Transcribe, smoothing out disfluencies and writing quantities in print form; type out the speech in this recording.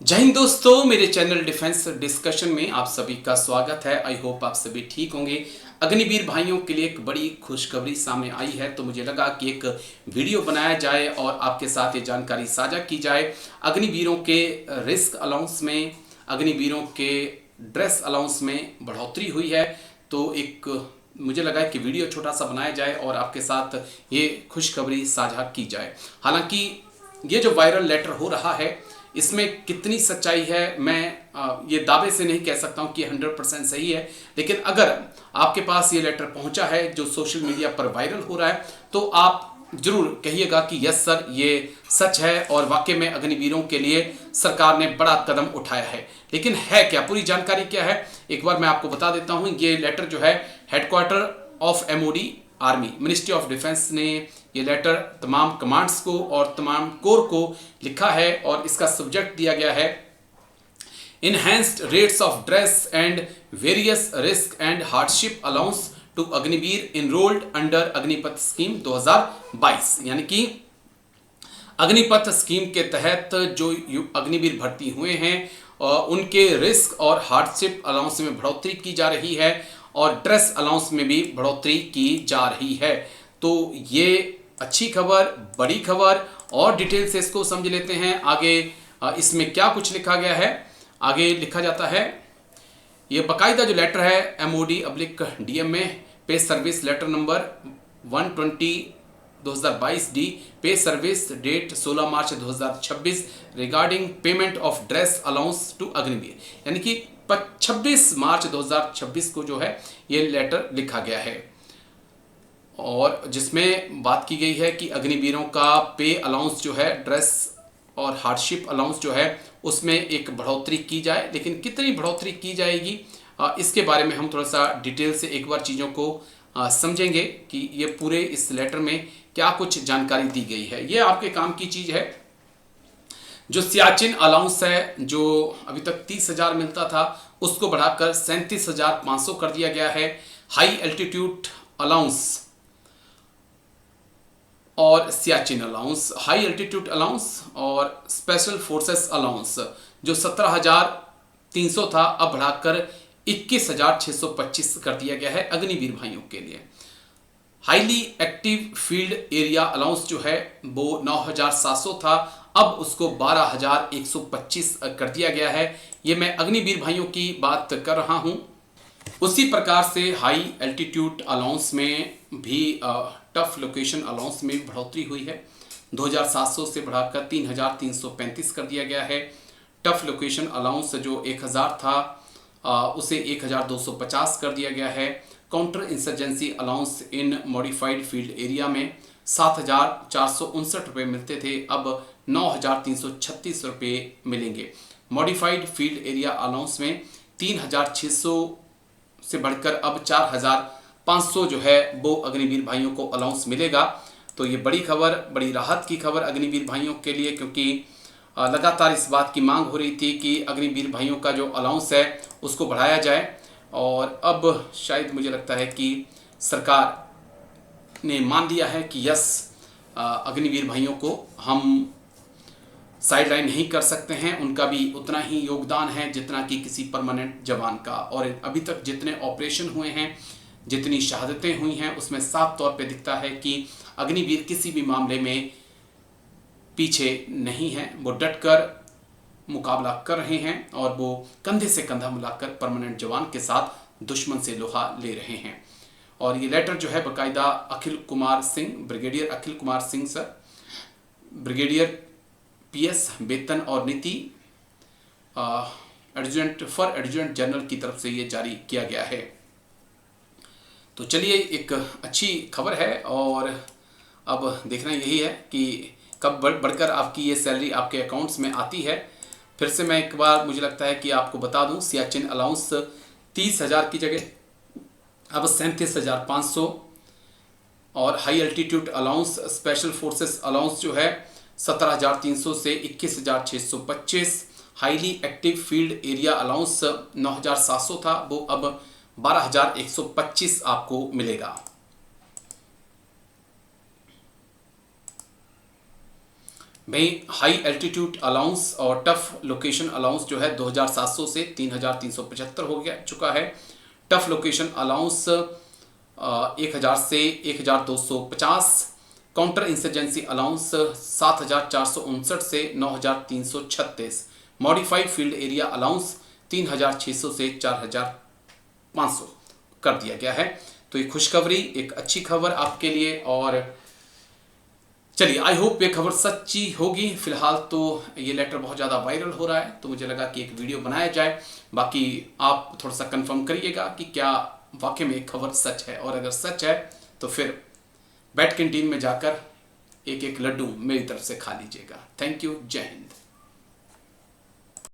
जय हिंद दोस्तों, मेरे चैनल डिफेंस डिस्कशन में आप सभी का स्वागत है। आई होप आप सभी ठीक होंगे। अग्निवीर भाइयों के लिए एक बड़ी खुशखबरी सामने आई है, तो मुझे लगा कि एक वीडियो बनाया जाए और आपके साथ ये जानकारी साझा की जाए। अग्निवीरों के रिस्क अलाउंस में, अग्निवीरों के ड्रेस अलाउंस में बढ़ोतरी हुई है, तो एक मुझे लगा कि वीडियो छोटा सा बनाया जाए और आपके साथ ये खुशखबरी साझा की जाए। हालांकि ये जो वायरल लेटर हो रहा है, इसमें कितनी सच्चाई है मैं ये दावे से नहीं कह सकता हूं कि 100% सही है, लेकिन अगर आपके पास ये लेटर पहुंचा है जो सोशल मीडिया पर वायरल हो रहा है, तो आप जरूर कहिएगा कि यस सर, ये सच है और वाकई में अग्निवीरों के लिए सरकार ने बड़ा कदम उठाया है। लेकिन है क्या, पूरी जानकारी क्या है, एक बार मैं आपको बता देता हूं। ये लेटर जो है headquarter of MoD army, ministry of defence ने ये लेटर तमाम कमांड्स को और तमाम कोर को लिखा है और इसका सब्जेक्ट दिया गया है enhanced rates of dress and various risk and hardship allowance to Agniveer enrolled under Agnipath scheme 2022। यानी कि अग्निपथ स्कीम के तहत जो अग्निवीर भर्ती हुए हैं उनके रिस्क और हार्डशिप अलाउंस में बढ़ोतरी की जा रही है और ड्रेस अलाउंस में भी बढ़ोतरी की जा रही है। तो ये अच्छी खबर, बड़ी खबर, और डिटेल से इसको समझ लेते हैं। आगे इसमें क्या कुछ लिखा गया है, आगे लिखा जाता है। ये बाकायदा जो लेटर है MOD/DM में pay service letter number 120/2022 D, pay service date 16 March 2026 regarding payment of dress allowance to Agniveer, यानी कि 26 मार्च 2026 को जो है ये लेटर लिखा गया है और जिसमें बात की गई है कि अग्निवीरों का पे अलाउंस जो है, ड्रेस और हार्डशिप अलाउंस जो है, उसमें एक बढ़ोतरी की जाए। लेकिन कितनी बढ़ोतरी की जाएगी, इसके बारे में हम थोड़ा सा डिटेल से एक बार चीज़ों को समझेंगे कि ये पूरे इस लेटर में क्या कुछ जानकारी दी गई है। ये आपके काम की चीज़ है। जो सियाचिन अलाउंस है, जो अभी तक 30,000 मिलता था, उसको बढ़ाकर 37,500 कर दिया गया है। हाई एल्टीट्यूड अलाउंस और Siachen allowance, high altitude allowance और स्पेशल फोर्सेस अलाउंस जो 17,300 था, अब बढ़ाकर 21,625 कर दिया गया है अग्निवीर भाइयों के लिए। Highly active field area allowance जो है वो 9,700 था, अब उसको 12,125 कर दिया गया है। ये मैं अग्निवीर भाइयों की बात कर रहा हूं। उसी प्रकार से हाई एल्टीट्यूड अलाउंस में भी टफ लोकेशन अलाउंस में बढ़ोतरी हुई है। 2,700 से बढ़ाकर 3,335 कर दिया गया है। टफ लोकेशन अलाउंस जो 1,000 था उसे 1,250 कर दिया गया है। काउंटर इंसर्जेंसी अलाउंस इन मॉडिफाइड फील्ड एरिया में 7,459 रुपये मिलते थे, अब 9,336 रुपये मिलेंगे। मॉडिफाइड फील्ड एरिया अलाउंस में 3,600 से बढ़कर अब 4,500 जो है वो अग्निवीर भाइयों को अलाउंस मिलेगा। तो ये बड़ी खबर, बड़ी राहत की खबर अग्निवीर भाइयों के लिए, क्योंकि लगातार इस बात की मांग हो रही थी कि अग्निवीर भाइयों का जो अलाउंस है उसको बढ़ाया जाए। और अब शायद मुझे लगता है कि सरकार ने मान लिया है कि यस, अग्निवीर भाइयों को हम साइडलाइन नहीं कर सकते हैं। उनका भी उतना ही योगदान है जितना कि किसी परमानेंट जवान का। और अभी तक जितने ऑपरेशन हुए हैं, जितनी शहादतें हुई हैं, उसमें साफ तौर पे दिखता है कि अग्निवीर किसी भी मामले में पीछे नहीं है। वो डटकर मुकाबला कर रहे हैं और वो कंधे से कंधा मिलाकर परमानेंट जवान के साथ दुश्मन से लोहा ले रहे हैं। और ये लेटर जो है बाकायदा Akhil Kumar Singh, brigadier Akhil Kumar Singh sir, brigadier PS वेतन और नीति एडजुटेंट जनरल की तरफ से ये जारी किया गया है। तो चलिए, एक अच्छी खबर है और अब देखना यही है कि कब बढ़कर आपकी ये सैलरी आपके अकाउंट्स में आती है। फिर से मैं एक बार, मुझे लगता है कि आपको बता दूं, सियाचिन अलाउंस 30,000 की जगह अब 37,500 और high altitude allowance, special forces allowance जो है 17,300 से 21,625। Highly active field area allowance 9,700 था, वो अब 12,125 आपको मिलेगा। भाई हाई एल्टीट्यूड अलाउंस और टफ लोकेशन अलाउंस जो है 2700 से 3375 हो गया चुका है। टफ लोकेशन अलाउंस 1000 से 1250। काउंटर इंसर्जेंसी अलाउंस 7459 से 9336। मॉडिफाइड फील्ड एरिया अलाउंस 3600 से 4500 कर दिया गया है। तो ये खुशखबरी, एक अच्छी खबर आपके लिए। और चलिए, आई होप ये खबर सच्ची होगी। फिलहाल तो ये लेटर बहुत ज़्यादा वायरल हो रहा है, तो मुझे लगा कि एक वीडियो बनाया जाए। बाकी आप थोड़ा सा कंफर्म करिएगा कि क्या वाकई में एक खबर सच है, और अगर सच है तो फिर बैट कैंटीन में जाकर एक एक लड्डू मेरी तरफ से खा लीजिएगा। थैंक यू, जय हिंद।